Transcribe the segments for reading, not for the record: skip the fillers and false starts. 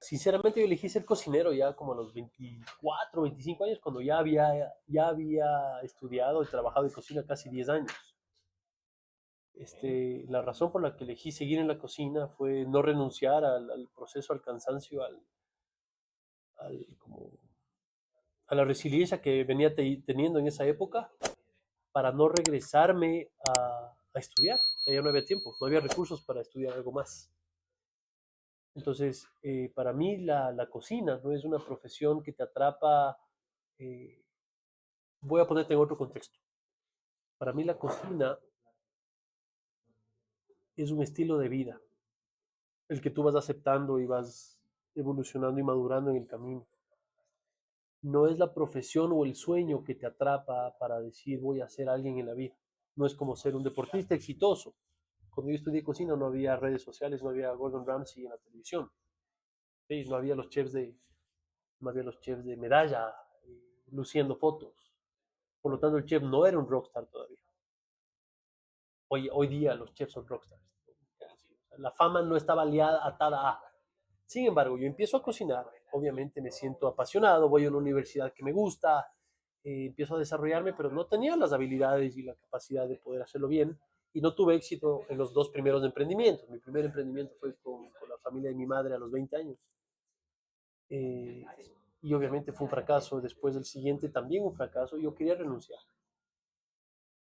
Sinceramente yo elegí ser cocinero ya como a los 24, 25 años, cuando ya había estudiado y trabajado en cocina casi 10 años. La razón por la que elegí seguir en la cocina fue no renunciar al proceso, al cansancio, como, a la resiliencia que venía teniendo en esa época para no regresarme a estudiar. O sea, ya no había tiempo, no había recursos para estudiar algo más. Entonces, para mí la cocina no es una profesión que te atrapa. eh, Voy a ponerte en otro contexto. Para mí la cocina es un estilo de vida, el que tú vas aceptando y vas evolucionando y madurando en el camino. No es la profesión o el sueño que te atrapa para decir voy a ser alguien en la vida. No es como ser un deportista exitoso. Cuando yo estudié cocina no había redes sociales, no había Gordon Ramsay en la televisión. ¿Sí? No había los chefs de medalla luciendo fotos. Por lo tanto, el chef no era un rockstar todavía. Hoy día los chefs son rockstars. La fama no estaba atada a. Sin embargo, yo empiezo a cocinar, obviamente me siento apasionado, voy a una universidad que me gusta, empiezo a desarrollarme, pero no tenía las habilidades y la capacidad de poder hacerlo bien y no tuve éxito en los dos primeros emprendimientos. Mi primer emprendimiento fue con la familia de mi madre a los 20 años. Eh, y obviamente fue un fracaso. Después del siguiente también un fracaso. Yo quería renunciar.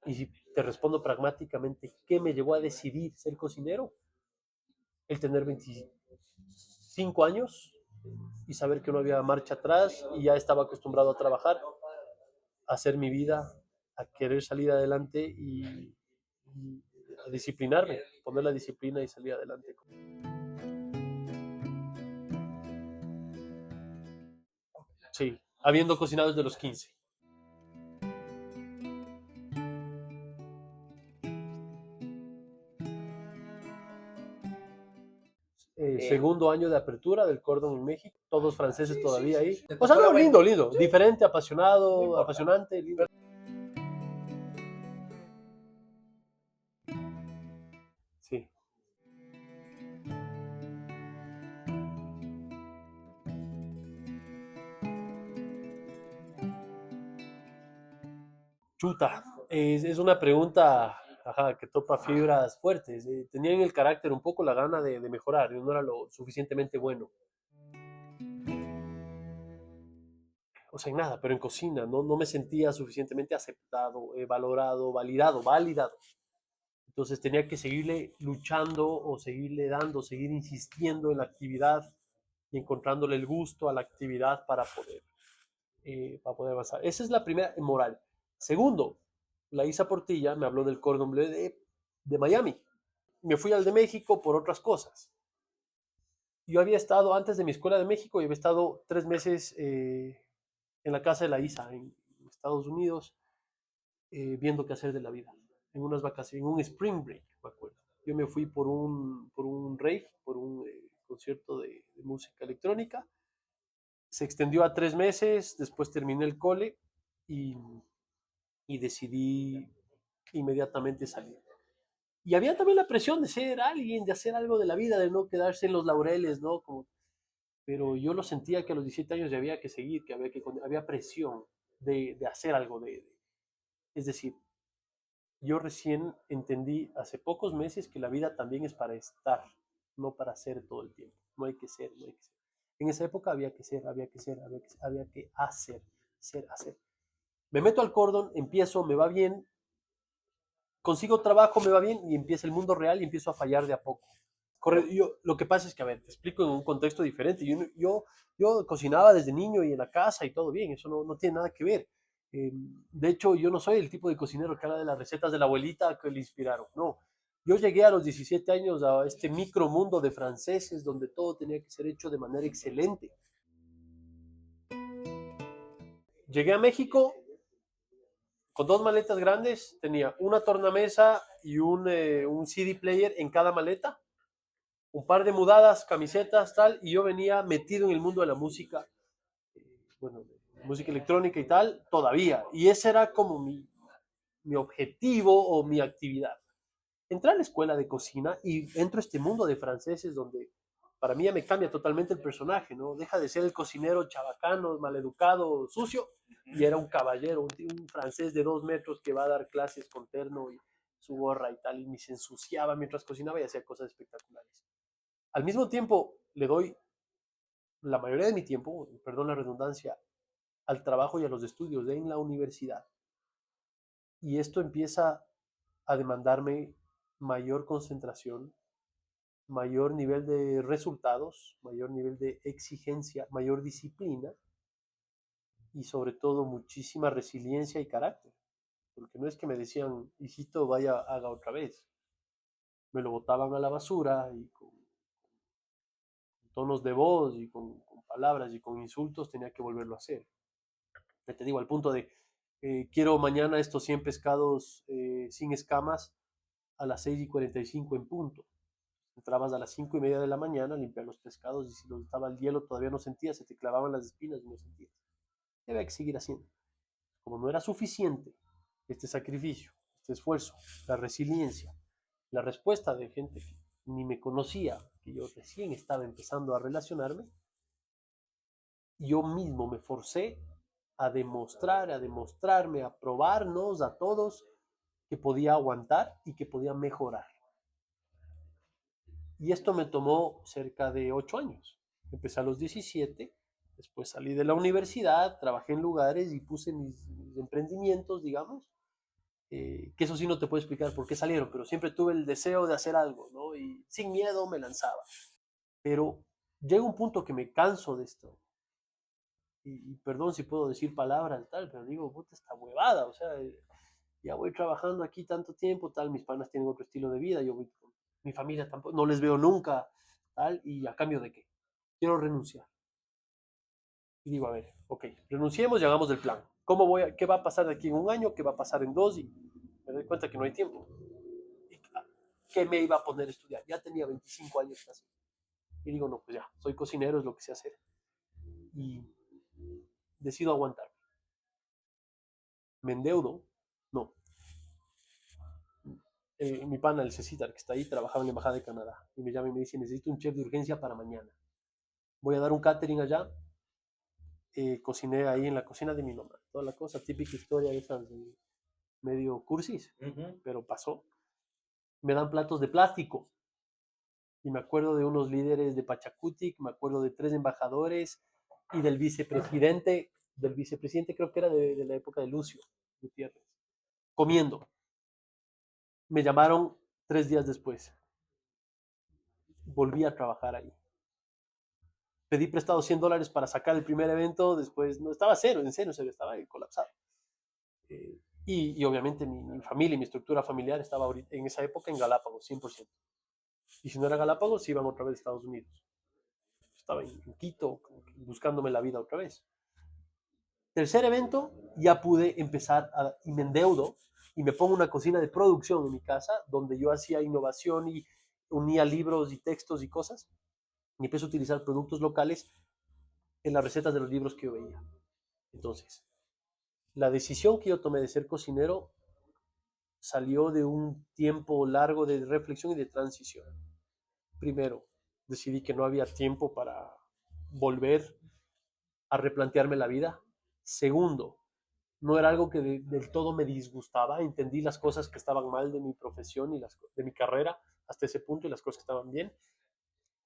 Y si te respondo pragmáticamente, ¿qué me llevó a decidir ser cocinero? El tener 25 años y saber que no había marcha atrás y ya estaba acostumbrado a trabajar, a hacer mi vida, a querer salir adelante y a disciplinarme, poner la disciplina y salir adelante. Sí, habiendo cocinado desde los 15. Segundo año de apertura del Cordon en México, todos franceses todavía ahí. O sea, no, lindo, lindo, diferente, apasionado, apasionante, lindo. Sí, chuta, es una pregunta, ajá, que topa fibras fuertes. Tenían el carácter un poco la gana de mejorar, yo no era lo suficientemente bueno. O sea, en nada, pero en cocina no me sentía suficientemente aceptado, valorado, validado. Entonces tenía que seguirle luchando o seguirle dando, seguir insistiendo en la actividad y encontrándole el gusto a la actividad para poder avanzar. Esa es la primera moral. Segundo, la Isa Portilla me habló del Cordon Bleu de Miami. Me fui al de México por otras cosas. Yo había estado, antes de mi escuela de México, yo había estado 3 meses en la casa de la Isa, en Estados Unidos, viendo qué hacer de la vida. En unas vacaciones, en un spring break, me acuerdo. Yo me fui por un rave, por un concierto de música electrónica. Se extendió a 3 meses, después terminé el cole y, y decidí inmediatamente salir. Y había también la presión de ser alguien, de hacer algo de la vida, de no quedarse en los laureles, ¿no? Pero yo lo sentía que a los 17 años ya había que seguir, había presión de hacer algo. Es decir, yo recién entendí hace pocos meses que la vida también es para estar, no para ser todo el tiempo. No hay que ser, no hay que ser. En esa época había que ser, había que hacer, hacer. Me meto al cordón, empiezo, me va bien, consigo trabajo, me va bien y empieza el mundo real y empiezo a fallar de a poco. Lo que pasa es que, a ver, te explico en un contexto diferente. Yo cocinaba desde niño y en la casa y todo bien, eso no tiene nada que ver. De hecho, yo no soy el tipo de cocinero que habla de las recetas de la abuelita que le inspiraron, no. Yo llegué a los 17 años a este micromundo de franceses donde todo tenía que ser hecho de manera excelente. Llegué a México con 2 maletas grandes, tenía una tornamesa y un CD player en cada maleta, un par de mudadas, camisetas, tal, y yo venía metido en el mundo de la música, bueno, música electrónica y tal, todavía. Y ese era como mi objetivo o mi actividad. Entré a la escuela de cocina y entro a este mundo de franceses donde para mí ya me cambia totalmente el personaje, ¿no? Deja de ser el cocinero chabacano, maleducado, sucio, y era un caballero, un francés de 2 metros que va a dar clases con terno y su gorra y tal, y ni se ensuciaba mientras cocinaba y hacía cosas espectaculares. Al mismo tiempo, le doy la mayoría de mi tiempo, perdón la redundancia, al trabajo y a los estudios en la universidad. Y esto empieza a demandarme mayor concentración, mayor nivel de resultados, mayor nivel de exigencia, mayor disciplina y sobre todo muchísima resiliencia y carácter. Porque no es que me decían, hijito, vaya, haga otra vez. Me lo botaban a la basura y con tonos de voz y con palabras y con insultos tenía que volverlo a hacer. Ya te digo, al punto de, quiero mañana estos 100 pescados sin escamas a las 6:45 en punto. Entrabas a las 5:30 de la mañana a limpiar los pescados y si los estaba el hielo todavía no sentías, se te clavaban las espinas y no sentías. Y había que seguir haciendo. Como no era suficiente este sacrificio, este esfuerzo, la resiliencia, la respuesta de gente que ni me conocía, que yo recién estaba empezando a relacionarme, yo mismo me forcé a demostrar, a demostrarme, a probarnos a todos que podía aguantar y que podía mejorar. Y esto me tomó cerca de 8 años. Empecé a los 17, después salí de la universidad, trabajé en lugares y puse mis emprendimientos, digamos, que eso sí no te puedo explicar por qué salieron, pero siempre tuve el deseo de hacer algo, ¿no? Y sin miedo me lanzaba. Pero llega un punto que me canso de esto. Y perdón si puedo decir palabras, tal, pero digo, puta, esta huevada, o sea, ya voy trabajando aquí tanto tiempo, tal, mis panas tienen otro estilo de vida, yo voy con mi familia tampoco, no les veo nunca, tal, y a cambio de qué, quiero renunciar. Y digo, a ver, ok, renunciemos y hagamos el plan. ¿Qué va a pasar de aquí en un año? ¿Qué va a pasar en dos? Y me doy cuenta que no hay tiempo. ¿Y qué me iba a poner a estudiar? Ya tenía 25 años casi. Y digo, no, pues ya, soy cocinero, es lo que sé hacer. Y decido aguantar. Me endeudo, no, mi pana, el Cecitar, que está ahí, trabajaba en la Embajada de Canadá, y me llama y me dice, necesito un chef de urgencia para mañana. Voy a dar un catering allá, cociné ahí en la cocina de mi mamá, toda la cosa, típica historia esa de medio cursis, pero pasó. Me dan platos de plástico, y me acuerdo de unos líderes de Pachacutic, me acuerdo de 3 embajadores, y del vicepresidente creo que era de la época de Lucio Gutiérrez, comiendo. Me llamaron 3 días después, volví a trabajar ahí. Pedí prestado $100 para sacar el primer evento, después no estaba cero, en serio, estaba ahí colapsado. Y obviamente mi familia y mi estructura familiar estaba en esa época en Galápagos, 100%. Y si no era Galápagos, iban otra vez a Estados Unidos. Estaba en Quito, buscándome la vida otra vez. Tercer evento, ya pude empezar y me endeudo y me pongo una cocina de producción en mi casa donde yo hacía innovación y unía libros y textos y cosas y empiezo a utilizar productos locales en las recetas de los libros que yo veía. Entonces, la decisión que yo tomé de ser cocinero salió de un tiempo largo de reflexión y de transición. Primero, decidí que no había tiempo para volver a replantearme la vida. Segundo, no era algo que del todo me disgustaba. Entendí las cosas que estaban mal de mi profesión y de mi carrera hasta ese punto y las cosas que estaban bien.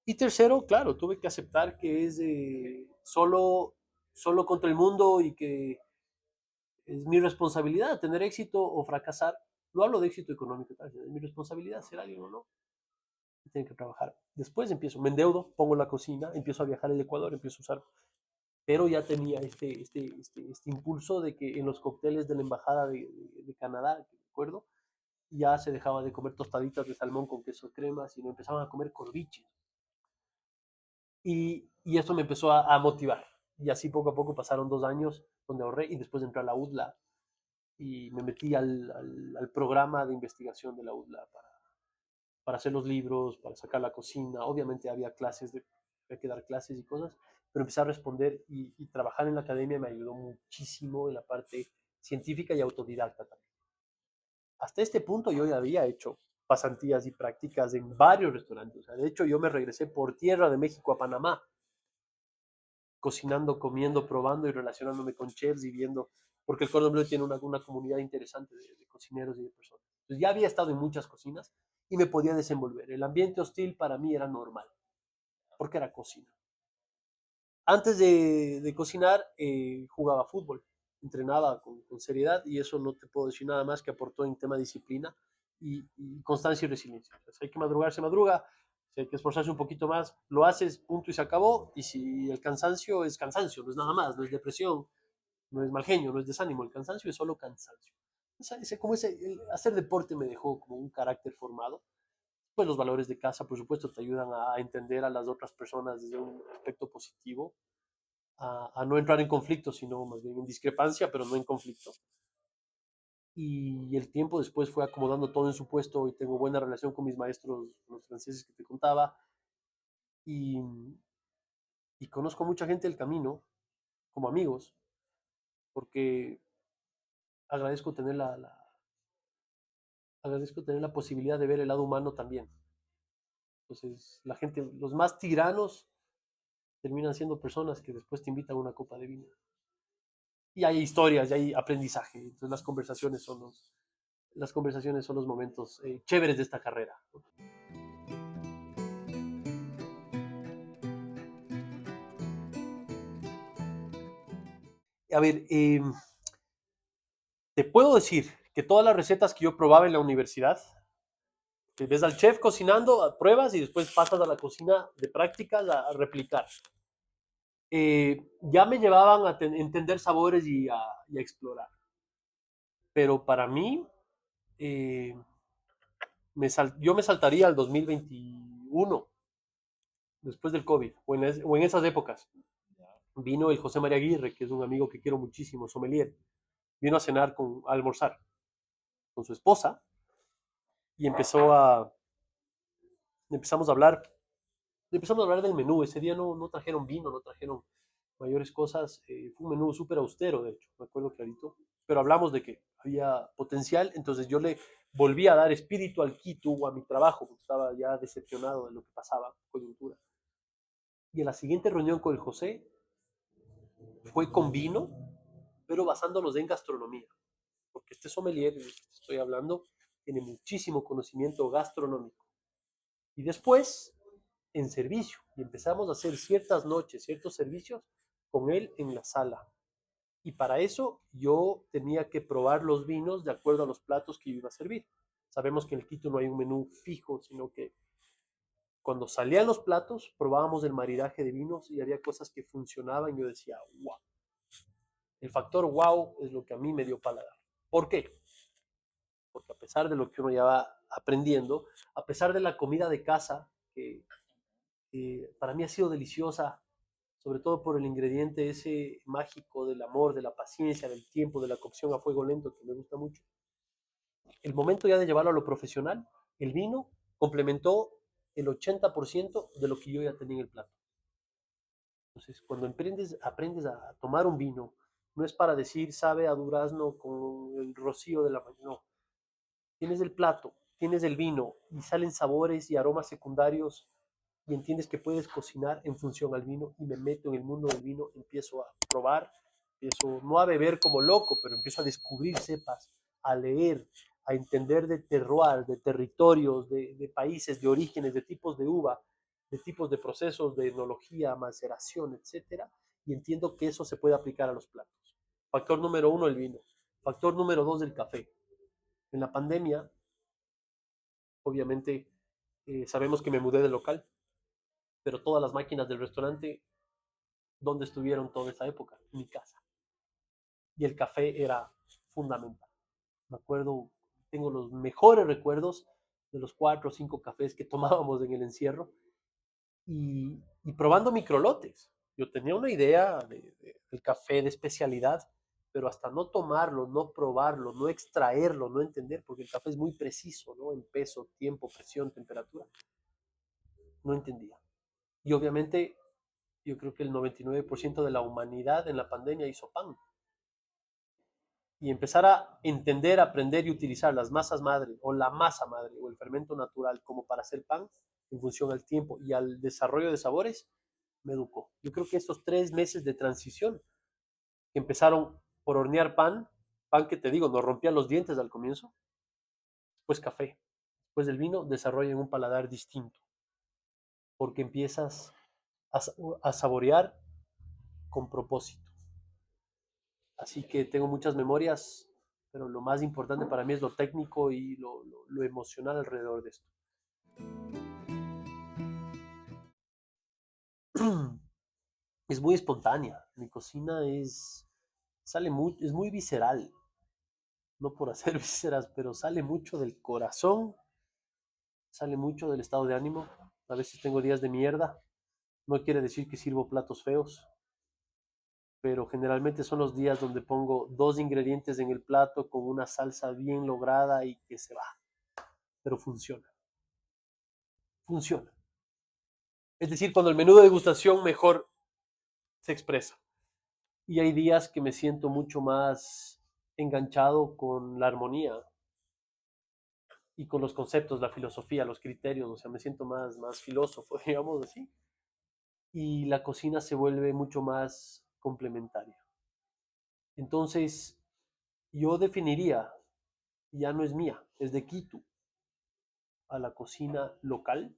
Y tercero, claro, tuve que aceptar que es solo contra el mundo y que es mi responsabilidad tener éxito o fracasar. No hablo de éxito económico, es mi responsabilidad ser alguien o no. Y tengo que trabajar. Después me endeudo, pongo la cocina, empiezo a viajar al Ecuador, empiezo a usar. Pero ya tenía este impulso de que en los cócteles de la Embajada de Canadá, que recuerdo, ya se dejaba de comer tostaditas de salmón con queso crema, sino empezaban a comer corviches. Y eso me empezó a motivar. Y así poco a poco pasaron 2 años donde ahorré y después entré a la UDLA y me metí al programa de investigación de la UDLA para hacer los libros, para sacar la cocina. Obviamente había había que dar clases y cosas, pero empecé a responder y trabajar en la academia me ayudó muchísimo en la parte científica y autodidacta también. Hasta este punto yo ya había hecho pasantías y prácticas en varios restaurantes. O sea, de hecho, yo me regresé por tierra de México a Panamá, cocinando, comiendo, probando y relacionándome con chefs y viendo, porque el Cordon Bleu tiene una comunidad interesante de cocineros y de personas. Entonces ya había estado en muchas cocinas y me podía desenvolver. El ambiente hostil para mí era normal, porque era cocina. Antes de cocinar, jugaba fútbol, entrenaba con seriedad y eso no te puedo decir nada más que aportó en tema de disciplina y constancia y resiliencia. Entonces, hay que madrugar, se madruga, si hay que esforzarse un poquito más, lo haces, punto y se acabó. Y si el cansancio es cansancio, no es nada más, no es depresión, no es mal genio, no es desánimo, el cansancio es solo cansancio. Hacer deporte me dejó como un carácter formado. Pues los valores de casa, por supuesto, te ayudan a entender a las otras personas desde un aspecto positivo, a no entrar en conflicto, sino más bien en discrepancia, pero no en conflicto. Y el tiempo después fue acomodando todo en su puesto y tengo buena relación con mis maestros, los franceses que te contaba, y, y conozco mucha gente del camino como amigos, porque agradezco tener agradezco tener la posibilidad de ver el lado humano también. Entonces, la gente, los más tiranos terminan siendo personas que después te invitan a una copa de vino. Y hay historias, y hay aprendizaje. Entonces, las conversaciones son los momentos chéveres de esta carrera. A ver, te puedo decir que todas las recetas que yo probaba en la universidad, que ves al chef cocinando, pruebas y después pasas a la cocina de prácticas a replicar. Ya me llevaban a entender sabores y a explorar. Pero para mí, eh, yo me saltaría al 2021, después del COVID, o en esas épocas. Vino el José María Aguirre, que es un amigo que quiero muchísimo, sommelier. Vino a cenar, a almorzar con su esposa y empezamos a hablar, empezamos a hablar del menú. Ese día no trajeron vino, no trajeron mayores cosas. Fue un menú súper austero, de hecho, me acuerdo clarito. Pero hablamos de que había potencial, entonces yo le volví a dar espíritu al Quito o a mi trabajo, porque estaba ya decepcionado de lo que pasaba, coyuntura. Y en la siguiente reunión con el José fue con vino, pero basándonos en gastronomía, porque este sommelier del que estoy hablando tiene muchísimo conocimiento gastronómico. Y después, en servicio, y empezamos a hacer ciertas noches, ciertos servicios con él en la sala. Y para eso yo tenía que probar los vinos de acuerdo a los platos que yo iba a servir. Sabemos que en el Quito no hay un menú fijo, sino que cuando salían los platos, probábamos el maridaje de vinos y había cosas que funcionaban y yo decía, wow. El factor wow es lo que a mí me dio paladar. ¿Por qué? Porque a pesar de lo que uno ya va aprendiendo, a pesar de la comida de casa, que para mí ha sido deliciosa, sobre todo por el ingrediente ese mágico del amor, de la paciencia, del tiempo, de la cocción a fuego lento, que me gusta mucho. El momento ya de llevarlo a lo profesional, el vino complementó el 80% de lo que yo ya tenía en el plato. Entonces, cuando aprendes a tomar un vino, no es para decir sabe a durazno con el rocío de la mañana, no. Tienes el plato, tienes el vino y salen sabores y aromas secundarios y entiendes que puedes cocinar en función al vino y me meto en el mundo del vino, empiezo a probar, empiezo no a beber como loco, pero empiezo a descubrir cepas, a leer, a entender de terroir, de territorios, de países, de orígenes, de tipos de uva, de tipos de procesos de enología, maceración, etcétera, y entiendo que eso se puede aplicar a los platos. Factor número uno, el vino. Factor número dos, el café. En la pandemia, obviamente, sabemos que me mudé de local, pero todas las máquinas del restaurante, ¿dónde estuvieron toda esa época? En mi casa. Y el café era fundamental. Me acuerdo, tengo los mejores recuerdos de los 4 o 5 cafés que tomábamos en el encierro y probando microlotes. Yo tenía una idea del café de especialidad, pero hasta no tomarlo, no probarlo, no extraerlo, no entender, porque el café es muy preciso, ¿no? En peso, tiempo, presión, temperatura. No entendía. Y obviamente yo creo que el 99% de la humanidad en la pandemia hizo pan. y empezar a entender, aprender y utilizar las masas madre o la masa madre o el fermento natural como para hacer pan en función al tiempo y al desarrollo de sabores, me educó. Yo creo que estos 3 meses de transición que empezaron por hornear pan, pan que te digo, nos rompía los dientes al comienzo, después café, después del vino, desarrollan un paladar distinto, porque empiezas a, a saborear con propósito. Así que tengo muchas memorias, pero lo más importante para mí es lo técnico y lo emocional alrededor de esto. Es muy espontánea. Mi cocina es muy visceral. No por hacer vísceras, pero sale mucho del corazón, sale mucho del estado de ánimo. A veces tengo días de mierda. No quiere decir que sirvo platos feos, pero generalmente son los días donde pongo 2 ingredientes en el plato con una salsa bien lograda y que se va. Pero funciona, funciona. Es decir, cuando el menú de degustación mejor se expresa. Y hay días que me siento mucho más enganchado con la armonía y con los conceptos, la filosofía, los criterios, o sea, me siento más filósofo, digamos así. Y la cocina se vuelve mucho más complementaria. Entonces, yo definiría, ya no es mía, es de Quito, a la cocina local,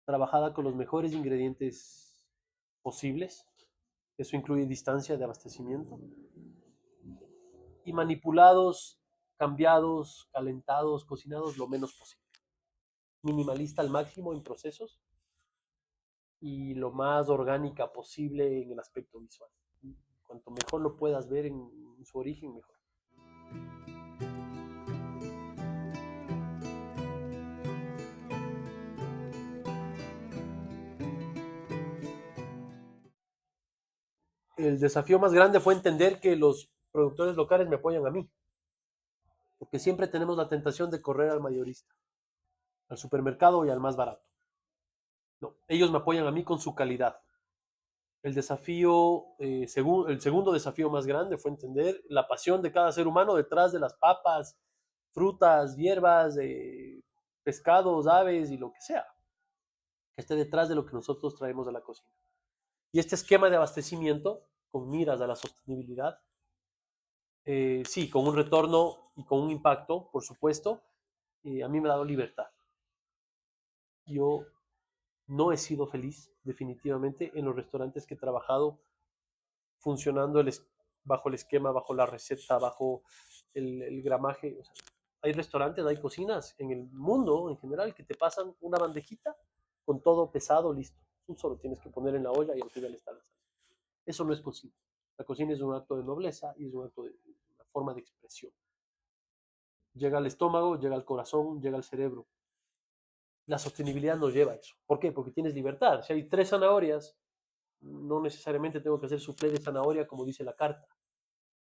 trabajada con los mejores ingredientes posibles. Eso incluye distancia de abastecimiento y manipulados, cambiados, calentados, cocinados lo menos posible. Minimalista al máximo en procesos y lo más orgánica posible en el aspecto visual. Cuanto mejor lo puedas ver en su origen, mejor. El desafío más grande fue entender que los productores locales me apoyan a mí, porque siempre tenemos la tentación de correr al mayorista, al supermercado y al más barato. No, ellos me apoyan a mí con su calidad. El segundo desafío más grande fue entender la pasión de cada ser humano detrás de las papas, frutas, hierbas, pescados, aves y lo que sea, que esté detrás de lo que nosotros traemos a la cocina. Y este esquema de abastecimiento, con miras a la sostenibilidad, sí, con un retorno y con un impacto, por supuesto, a mí me ha dado libertad. Yo no he sido feliz, definitivamente, en los restaurantes que he trabajado funcionando bajo el esquema, bajo la receta, bajo el gramaje. O sea, hay restaurantes, hay cocinas en el mundo en general que te pasan una bandejita con todo pesado, listo. Tú solo tienes que poner en la olla y al final está la salsa. Eso no es cocina. La cocina es un acto de nobleza y es un acto de una forma de expresión. Llega al estómago, llega al corazón, llega al cerebro. La sostenibilidad nos lleva a eso. ¿Por qué? Porque tienes libertad. Si hay 3 zanahorias, no necesariamente tengo que hacer soufflé de zanahoria como dice la carta.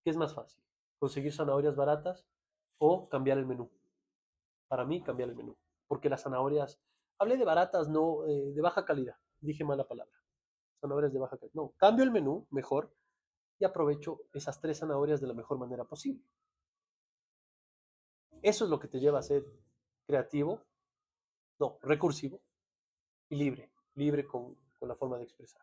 ¿Qué es más fácil? ¿Conseguir zanahorias baratas o cambiar el menú? Para mí, cambiar el menú. Porque las zanahorias, hablé de baratas, no de baja calidad. Dije mala palabra. Zanahorias de baja calidad. No, cambio el menú mejor y aprovecho esas 3 zanahorias de la mejor manera posible. Eso es lo que te lleva a ser creativo, no, recursivo y libre. Libre con la forma de expresar.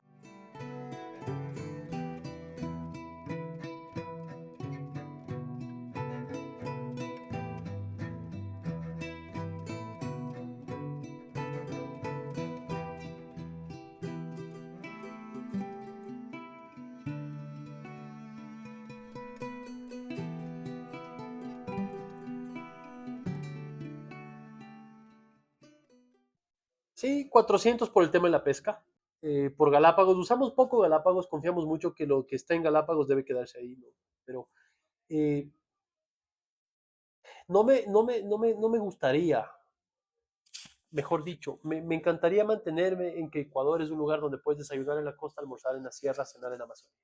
Sí, 400 por el tema de la pesca. Por Galápagos, usamos poco Galápagos, confiamos mucho que lo que está en Galápagos debe quedarse ahí, ¿no? Pero eh, no me gustaría, mejor dicho, me encantaría mantenerme en que Ecuador es un lugar donde puedes desayunar en la costa, almorzar en la sierra, cenar en la Amazonia.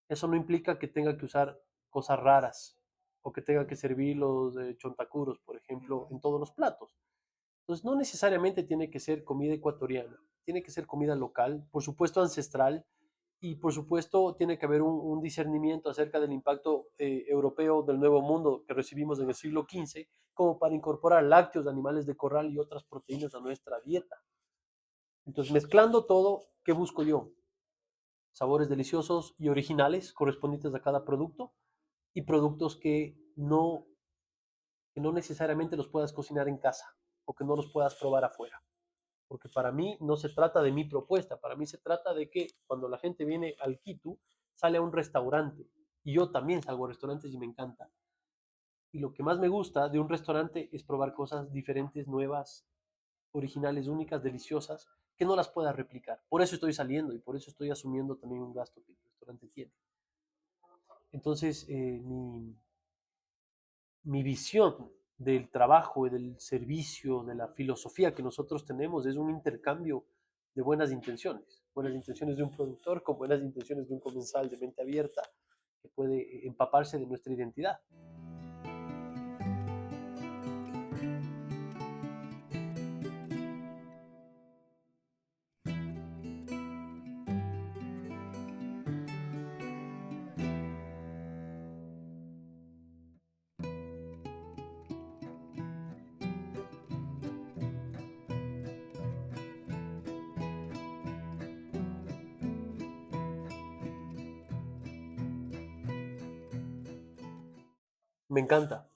Eso no implica que tenga que usar cosas raras o que tenga que servir los chontacuros, por ejemplo, en todos los platos. Entonces, no necesariamente tiene que ser comida ecuatoriana, tiene que ser comida local, por supuesto ancestral, Y por supuesto tiene que haber un discernimiento acerca del impacto europeo del Nuevo Mundo que recibimos en el siglo XV, como para incorporar lácteos, animales de corral y otras proteínas a nuestra dieta. Entonces, mezclando todo, ¿qué busco yo? Sabores deliciosos y originales correspondientes a cada producto y productos que no necesariamente los puedas cocinar en casa o que no los puedas probar afuera. Porque para mí no se trata de mi propuesta, para mí se trata de que cuando la gente viene al Quito, sale a un restaurante, y yo también salgo a restaurantes y me encanta. Y lo que más me gusta de un restaurante es probar cosas diferentes, nuevas, originales, únicas, deliciosas, que no las pueda replicar. Por eso estoy saliendo y por eso estoy asumiendo también un gasto que el restaurante tiene. Entonces, mi visión del trabajo y del servicio, de la filosofía que nosotros tenemos es un intercambio de buenas intenciones de un productor con buenas intenciones de un comensal de mente abierta que puede empaparse de nuestra identidad. Me encanta.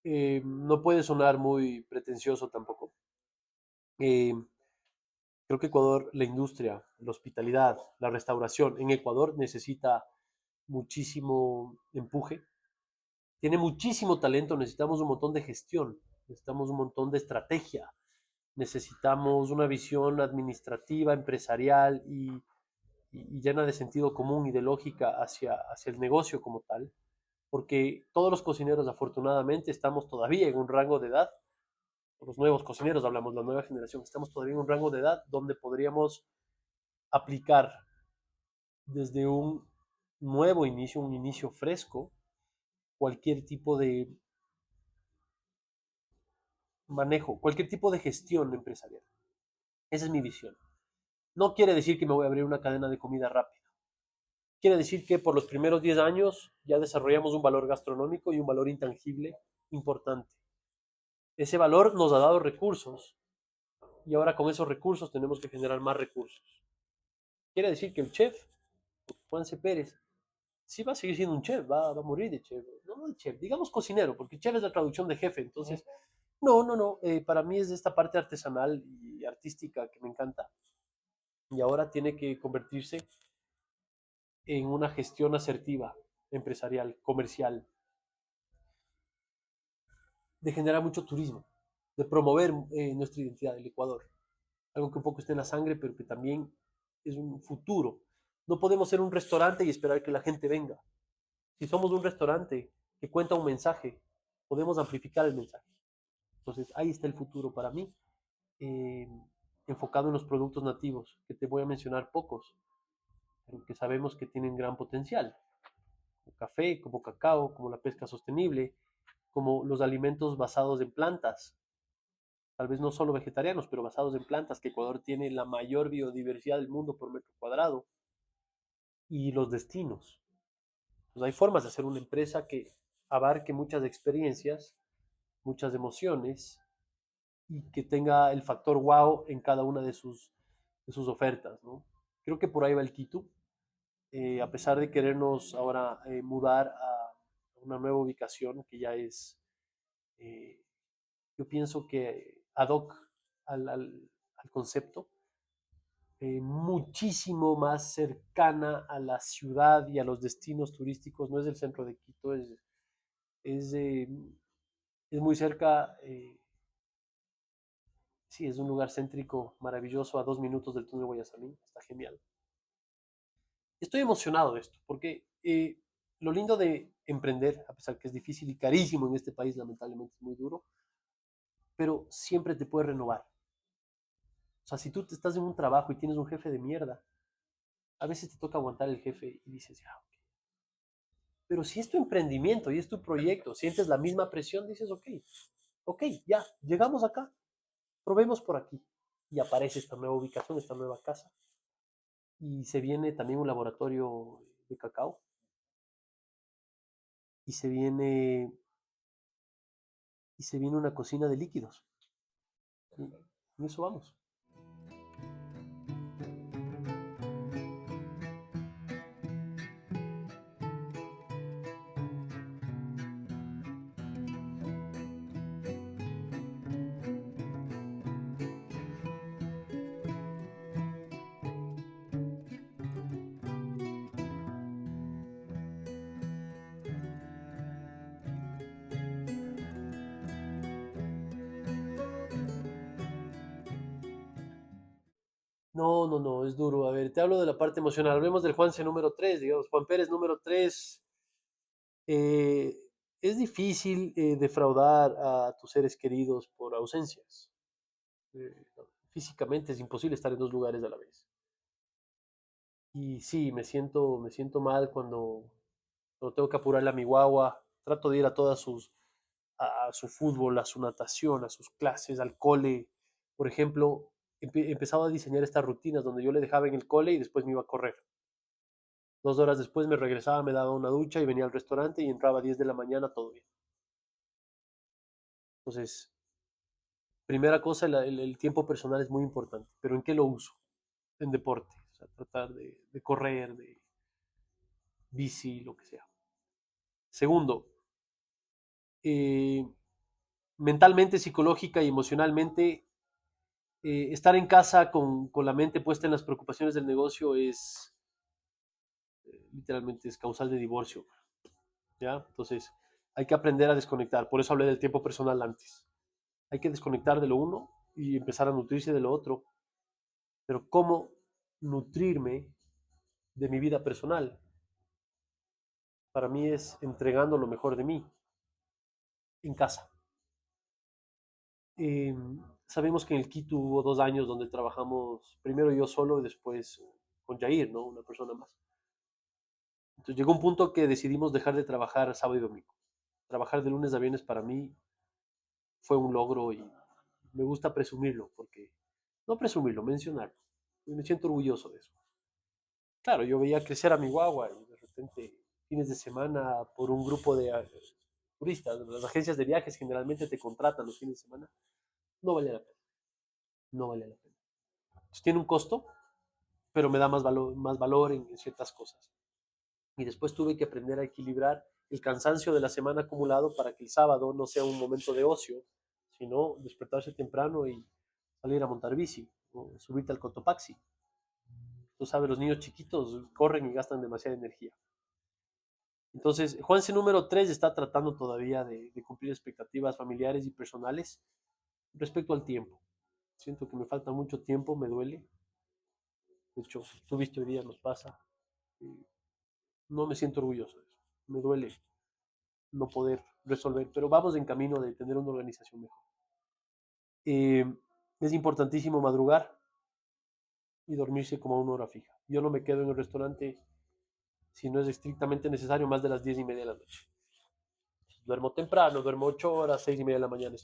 No puede sonar muy pretencioso tampoco. Eh, Creo que Ecuador, la industria, la hospitalidad, la restauración en Ecuador necesita muchísimo empuje, tiene muchísimo talento, necesitamos un montón de gestión, necesitamos un montón de estrategia, necesitamos una visión administrativa, empresarial y llena de sentido común y de lógica hacia el negocio como tal, porque todos los cocineros afortunadamente estamos todavía en un rango de edad, los nuevos cocineros hablamos, la nueva generación, estamos todavía en un rango de edad donde podríamos aplicar desde un nuevo inicio, un inicio fresco, cualquier tipo de manejo, cualquier tipo de gestión empresarial. Esa es mi visión. No quiere decir que me voy a abrir una cadena de comida rápida. Quiere decir que por los primeros 10 años ya desarrollamos un valor gastronómico y un valor intangible importante. Ese valor nos ha dado recursos y ahora con esos recursos tenemos que generar más recursos. Quiere decir que el chef, Juanse Pérez, sí va a seguir siendo un chef, va a morir de chef. No de chef, digamos cocinero, porque chef es la traducción de jefe. Entonces, no. Para mí es esta parte artesanal y artística que me encanta. Y ahora tiene que convertirse en una gestión asertiva, empresarial, comercial, de generar mucho turismo, de promover nuestra identidad del Ecuador. Algo que un poco está en la sangre, pero que también es un futuro. No podemos ser un restaurante y esperar que la gente venga. Si somos un restaurante que cuenta un mensaje, podemos amplificar el mensaje. Entonces, ahí está el futuro para mí, eh, enfocado en los productos nativos, que te voy a mencionar pocos, pero que sabemos que tienen gran potencial, como café, como cacao, como la pesca sostenible, como los alimentos basados en plantas, tal vez no solo vegetarianos, pero basados en plantas, que Ecuador tiene la mayor biodiversidad del mundo por metro cuadrado, y los destinos. Pues hay formas de hacer una empresa que abarque muchas experiencias, muchas emociones y que tenga el factor wow en cada una de sus ofertas, ¿no? Creo que por ahí va el Quito. A pesar de querernos ahora mudar a una nueva ubicación que ya es, eh, yo pienso que ad hoc al concepto, muchísimo más cercana a la ciudad y a los destinos turísticos, no es el centro de Quito, es, eh, es muy cerca, sí, es un lugar céntrico maravilloso a 2 minutos del túnel Guayasamín, está genial. Estoy emocionado de esto, porque lo lindo de emprender, a pesar que es difícil y carísimo en este país, lamentablemente es muy duro, pero siempre te puedes renovar. O sea, si tú estás en un trabajo y tienes un jefe de mierda, a veces te toca aguantar el jefe y dices, ya, ok. Pero si es tu emprendimiento y es tu proyecto, sientes la misma presión, dices, ok, ok, ya, llegamos acá, probemos por aquí. Y aparece esta nueva ubicación, esta nueva casa. y se viene también un laboratorio de cacao y se viene una cocina de líquidos. Y en eso vamos. No, no, no, es duro. A ver, te hablo de la parte emocional. Hablemos del Juanse número 3, digamos. Juan Pérez número 3. eh, es difícil defraudar a tus seres queridos por ausencias. Físicamente es imposible estar en dos lugares a la vez. Y sí, me siento mal cuando tengo que apurarle a mi guagua. Trato de ir a a su fútbol, a su natación, a sus clases, al cole. Por ejemplo, he empezado a diseñar estas rutinas donde yo le dejaba en el cole y después me iba a correr. 2 horas después me regresaba, me daba una ducha y venía al restaurante y entraba a 10 de la mañana, todo bien. Entonces, primera cosa, el tiempo personal es muy importante, pero ¿en qué lo uso? En deporte, o sea, tratar de correr, de bici, lo que sea. Segundo, eh, mentalmente, psicológica y emocionalmente, estar en casa con la mente puesta en las preocupaciones del negocio literalmente es causal de divorcio, ¿ya? Entonces, hay que aprender a desconectar. Por eso hablé del tiempo personal antes. Hay que desconectar de lo uno y empezar a nutrirse de lo otro. Pero ¿cómo nutrirme de mi vida personal? Para mí es entregando lo mejor de mí en casa. Eh, Sabemos que en el Quito hubo 2 años donde trabajamos, primero yo solo y después con Jair, ¿no? Una persona más. Entonces llegó un punto que decidimos dejar de trabajar sábado y domingo. Trabajar de lunes a viernes para mí fue un logro y me gusta presumirlo, porque, no presumirlo, mencionarlo. Me siento orgulloso de eso. Claro, yo veía crecer a mi guagua y de repente fines de semana por un grupo de turistas, las agencias de viajes generalmente te contratan los fines de semana, no vale la pena, no vale la pena. Entonces, tiene un costo, pero me da más valor en ciertas cosas. Y después tuve que aprender a equilibrar el cansancio de la semana acumulado para que el sábado no sea un momento de ocio, sino despertarse temprano y salir a montar bici o subirte al Cotopaxi. Tú sabes, los niños chiquitos corren y gastan demasiada energía. Entonces, Juanse número 3 está tratando todavía de cumplir expectativas familiares y personales respecto al tiempo. Siento que me falta mucho tiempo, me duele. De hecho, tú viste hoy día nos pasa. No me siento orgulloso de eso. Me duele no poder resolver, pero vamos en camino de tener una organización mejor. Eh, es importantísimo madrugar y dormirse como a una hora fija. Yo no me quedo en el restaurante si no es estrictamente necesario más de las 10:30 de la noche. Duermo temprano, duermo 8 horas, 6:30 de la mañana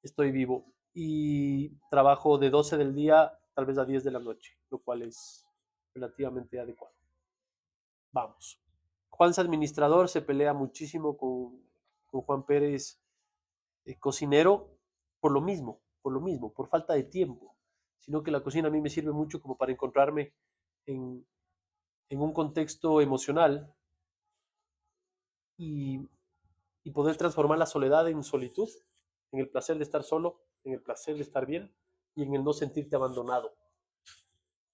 estoy vivo. Y trabajo de 12 del día tal vez a 10 de la noche, lo cual es relativamente adecuado. Vamos. Juan's administrador se pelea muchísimo con Juan Pérez, cocinero, por falta de tiempo, sino que la cocina a mí me sirve mucho como para encontrarme en, en un contexto emocional y, y poder transformar la soledad en solitud, en el placer de estar solo, en el placer de estar bien y en el no sentirte abandonado.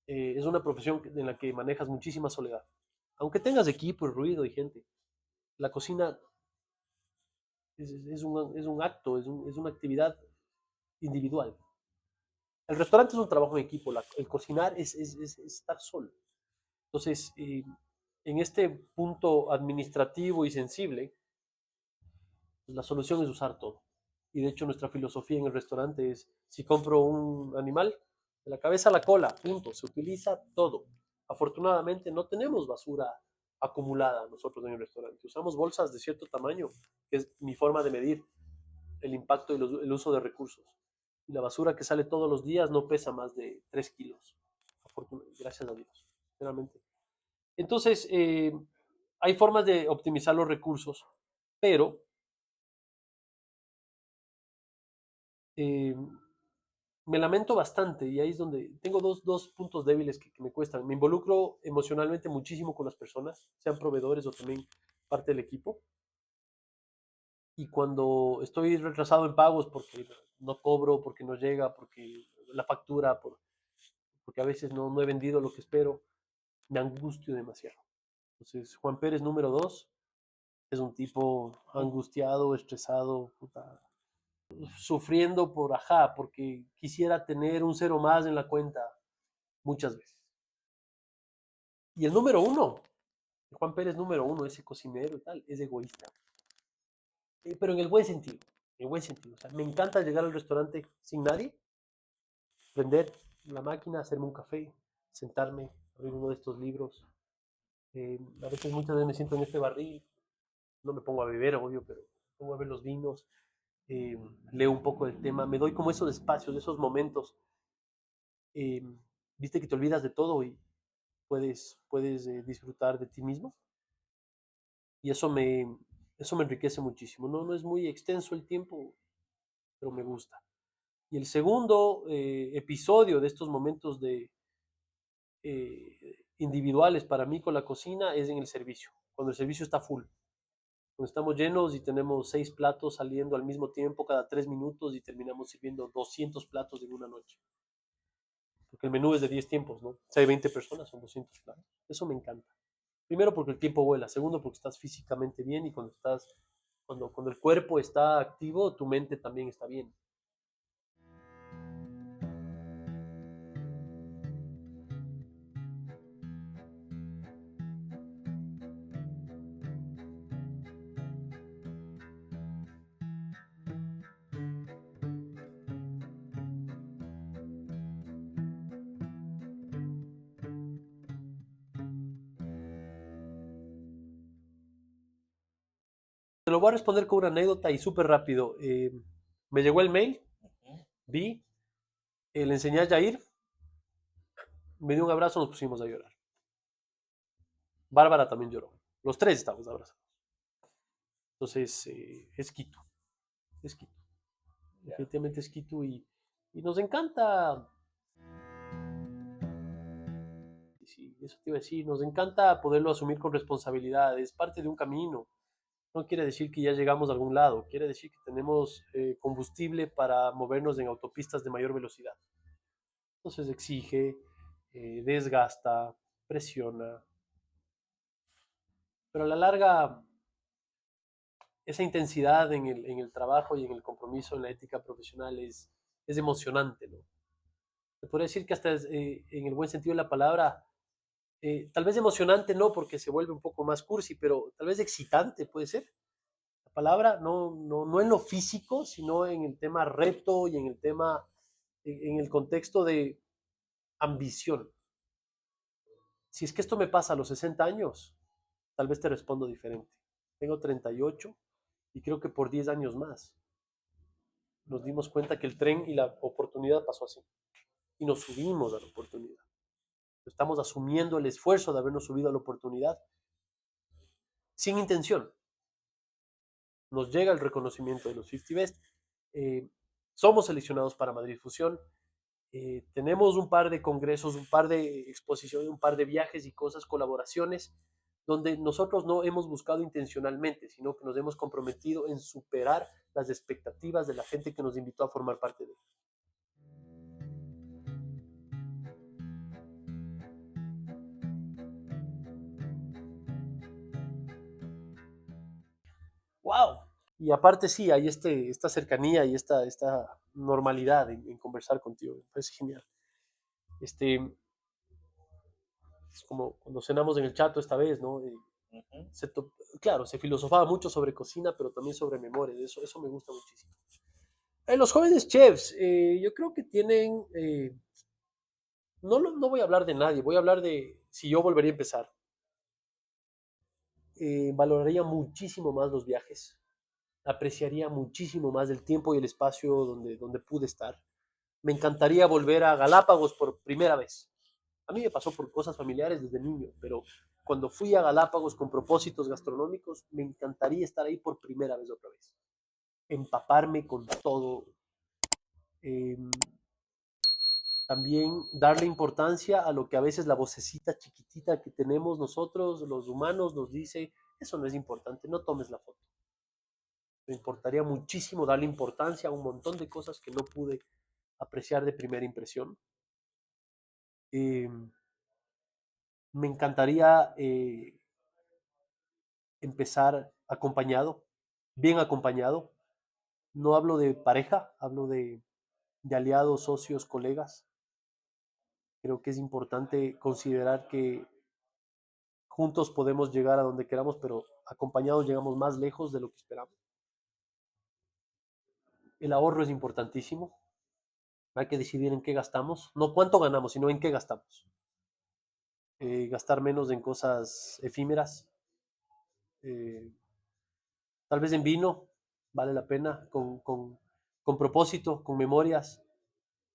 Es una profesión en la que manejas muchísima soledad. Aunque tengas equipo, ruido y gente, la cocina es un acto, es una actividad individual. El restaurante es un trabajo en equipo, el cocinar es estar solo. Entonces, en este punto administrativo y sensible, pues la solución es usar todo. Y de hecho nuestra filosofía en el restaurante es, si compro un animal, de la cabeza a la cola, punto, se utiliza todo. Afortunadamente no tenemos basura acumulada nosotros en el restaurante, usamos bolsas de cierto tamaño, que es mi forma de medir el impacto y el uso de recursos. Y la basura que sale todos los días no pesa más de 3 kilos, gracias a Dios, realmente. Entonces, hay formas de optimizar los recursos, pero eh, me lamento bastante y ahí es donde tengo dos puntos débiles que me cuestan. Me involucro emocionalmente muchísimo con las personas, sean proveedores o también parte del equipo. Y cuando estoy retrasado en pagos porque no cobro, porque no llega, porque la factura, porque a veces no he vendido lo que espero, me angustio demasiado. Entonces, Juan Pérez número 2 es un tipo angustiado, estresado, puta, sufriendo porque quisiera tener un cero más en la cuenta muchas veces. Y el número 1, Juan Pérez número 1, ese cocinero y tal, es egoísta. Pero en el buen sentido, en el buen sentido. O sea, me encanta llegar al restaurante sin nadie, prender la máquina, hacerme un café, sentarme, abrir uno de estos libros. A veces, muchas veces me siento en este barril, no me pongo a beber, obvio, pero me pongo a ver los vinos, eh, leo un poco del tema, me doy como esos espacios, esos momentos, eh, viste que te olvidas de todo y puedes disfrutar de ti mismo. Y eso me enriquece muchísimo. No es muy extenso el tiempo, pero me gusta. Y el segundo episodio de estos momentos individuales para mí con la cocina es en el servicio, cuando el servicio está full. Cuando estamos llenos y tenemos 6 platos saliendo al mismo tiempo cada 3 minutos y terminamos sirviendo 200 platos en una noche. Porque el menú es de 10 tiempos, ¿no? Si hay 20 personas, son 200 platos. Eso me encanta. Primero porque el tiempo vuela, segundo porque estás físicamente bien y cuando el cuerpo está activo, tu mente también está bien. Te lo voy a responder con una anécdota y súper rápido. Me llegó el mail, vi, le enseñé a Jair, me dio un abrazo, nos pusimos a llorar. Bárbara también lloró. Los tres estamos abrazados. Entonces, es Quito, es Quito. Definitivamente es Quito y nos encanta, sí, eso te iba a decir, nos encanta poderlo asumir con responsabilidad, es parte de un camino. No quiere decir que ya llegamos a algún lado, quiere decir que tenemos combustible para movernos en autopistas de mayor velocidad. Entonces exige, desgasta, presiona, pero a la larga esa intensidad en el trabajo y en el compromiso, en la ética profesional es emocionante, ¿no? Se podría decir que hasta en el buen sentido de la palabra, tal vez emocionante no, porque se vuelve un poco más cursi, pero tal vez excitante puede ser. La palabra no en lo físico, sino en el tema reto y en el tema, en el contexto de ambición. Si es que esto me pasa a los 60 años, tal vez te respondo diferente. Tengo 38 y creo que por 10 años más nos dimos cuenta que el tren y la oportunidad pasó así. Y nos subimos a la oportunidad. Estamos asumiendo el esfuerzo de habernos subido a la oportunidad sin intención. Nos llega el reconocimiento de los 50 Best. eh, Somos seleccionados para Madrid Fusión. Tenemos un par de congresos, un par de exposiciones, un par de viajes y cosas, colaboraciones, donde nosotros no hemos buscado intencionalmente, sino que nos hemos comprometido en superar las expectativas de la gente que nos invitó a formar parte de él. ¡Wow! Y aparte sí, hay esta cercanía y esta normalidad en conversar contigo. Me parece genial. Este, es como cuando cenamos en el Chato esta vez, ¿no? Se claro, se filosofaba mucho sobre cocina, pero también sobre memorias. Eso me gusta muchísimo. Los jóvenes chefs, yo creo que tienen, no voy a hablar de nadie, voy a hablar de si yo volvería a empezar. Valoraría muchísimo más los viajes, apreciaría muchísimo más el tiempo y el espacio donde pude estar. Me encantaría volver a Galápagos por primera vez. A mí me pasó por cosas familiares desde niño, pero cuando fui a Galápagos con propósitos gastronómicos, me encantaría estar ahí por primera vez otra vez. Empaparme con todo. eh, También darle importancia a lo que a veces la vocecita chiquitita que tenemos nosotros, los humanos, nos dice, eso no es importante, no tomes la foto. Me importaría muchísimo darle importancia a un montón de cosas que no pude apreciar de primera impresión. Eh, Me encantaría empezar acompañado, bien acompañado. No hablo de pareja, hablo de aliados, socios, colegas. Creo que es importante considerar que juntos podemos llegar a donde queramos, pero acompañados llegamos más lejos de lo que esperamos. El ahorro es importantísimo. Hay que decidir en qué gastamos, no cuánto ganamos, sino en qué gastamos. Gastar menos en cosas efímeras, eh, tal vez en vino, vale la pena, con propósito, con memorias.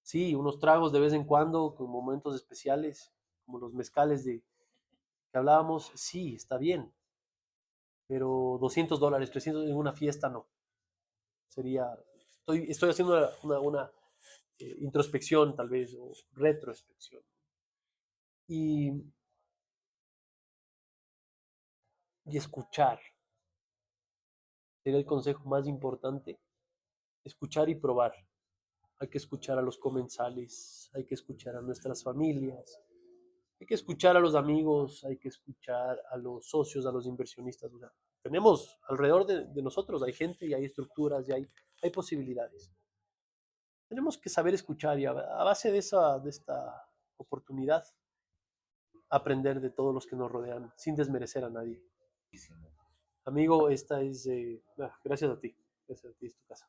Sí, unos tragos de vez en cuando, con momentos especiales, como los mezcales de que hablábamos, sí, está bien, pero $200, 300 en una fiesta no. Sería, estoy haciendo una introspección tal vez, o retrospección. Y, y escuchar, sería el consejo más importante, escuchar y probar. Hay que escuchar a los comensales, hay que escuchar a nuestras familias, hay que escuchar a los amigos, hay que escuchar a los socios, a los inversionistas. O sea, tenemos alrededor de nosotros, hay gente y hay estructuras y hay posibilidades. Tenemos que saber escuchar y a base de esta oportunidad aprender de todos los que nos rodean sin desmerecer a nadie. Amigo, esta es... gracias a ti, es tu casa.